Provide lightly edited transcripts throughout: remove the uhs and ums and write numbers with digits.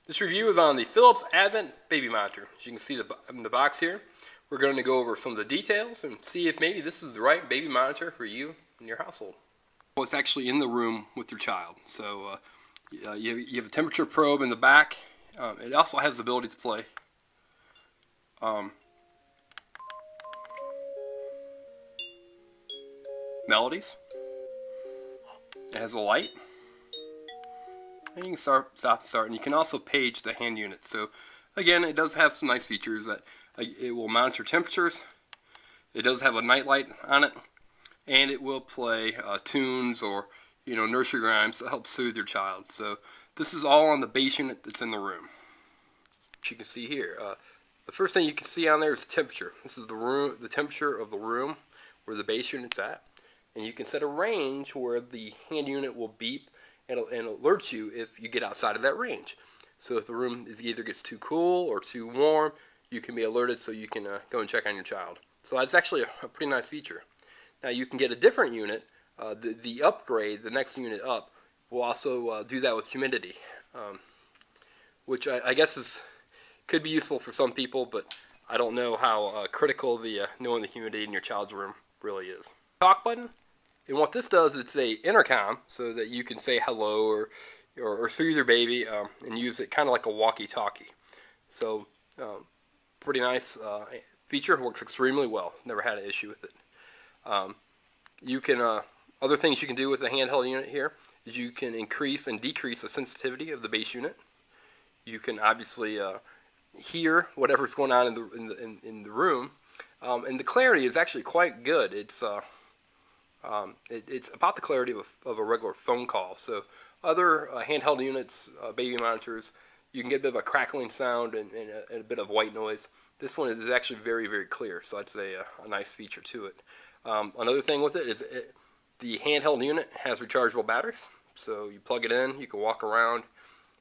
This review is on the Philips Advent Baby Monitor. As you can see in the box here, we're going to go over some of the details and see if maybe this is the right baby monitor for you and your household. Well, it's actually in the room with your child. So you have a temperature probe in the back. It also has the ability to play melodies. It has a light. And you can stop and start, and you can also page the hand unit. So again, it does have some nice features that it will monitor temperatures. It does have a night light on it, and it will play tunes or nursery rhymes to help soothe your child. So this is all on the base unit that's in the room. As you can see here, the first thing you can see on there is the temperature. This is the temperature of the room where the base unit's at, and you can set a range where the hand unit will beep and alert you if you get outside of that range. So if the room either gets too cool or too warm, you can be alerted so you can go and check on your child. So that's actually a pretty nice feature. Now you can get a different unit. The upgrade, the next unit up, will also do that with humidity, which I guess could be useful for some people, but I don't know how critical knowing the humidity in your child's room really is. Talk button. And what this does, it's a intercom so that you can say hello or soothe your baby and use it kind of like a walkie-talkie. So pretty nice feature. Works extremely well. Never had an issue with it. You can other things you can do with the handheld unit here is you can increase and decrease the sensitivity of the base unit. You can obviously hear whatever's going on in the room, and the clarity is actually quite good. It's about the clarity of a regular phone call. So other handheld units, baby monitors, you can get a bit of a crackling sound and a bit of white noise. This one is actually very, very clear, so that's a nice feature to it. Another thing with it is the handheld unit has rechargeable batteries. So you plug it in, you can walk around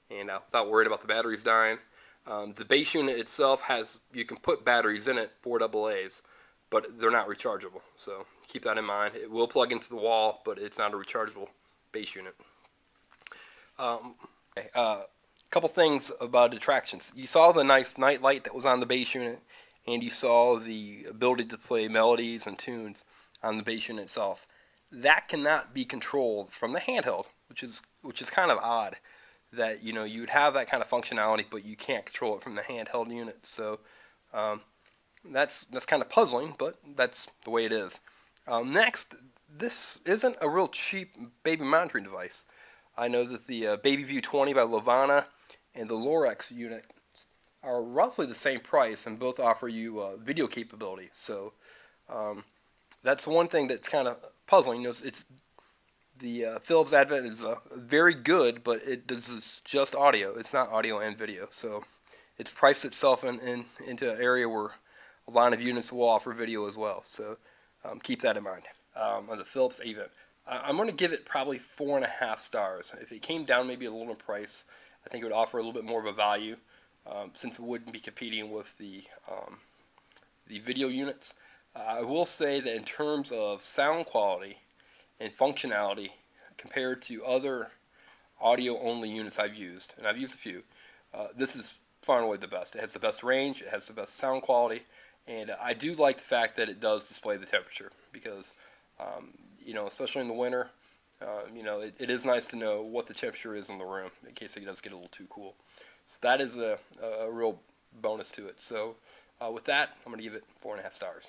and without worrying about the batteries dying. The base unit itself you can put batteries in it, 4 AA's, but they're not rechargeable. So keep that in mind. It will plug into the wall, but it's not a rechargeable base unit. Couple things about attractions. You saw the nice night light that was on the base unit, and you saw the ability to play melodies and tunes on the base unit itself. That cannot be controlled from the handheld, which is kind of odd. That you would have that kind of functionality, but you can't control it from the handheld unit. So that's kind of puzzling, but that's the way it is. Next, this isn't a real cheap baby monitoring device. I know that the BabyView 20 by Levana and the Lorex unit are roughly the same price, and both offer you video capability. So that's one thing that's kind of puzzling. It's the Philips Advent is very good, but this is just audio. It's not audio and video. So it's priced itself into an area where a lot of units will offer video as well. So keep that in mind. On the Philips Advent, I'm going to give it probably 4.5 stars. If it came down maybe a little in price, I think it would offer a little bit more of a value, since it wouldn't be competing with the video units. I will say that in terms of sound quality and functionality compared to other audio-only units I've used, and I've used a few, this is far and away the best. It has the best range, it has the best sound quality, and I do like the fact that it does display the temperature because, especially in the winter, it is nice to know what the temperature is in the room in case it does get a little too cool. So that is a real bonus to it. So with that, I'm going to give it 4.5 stars.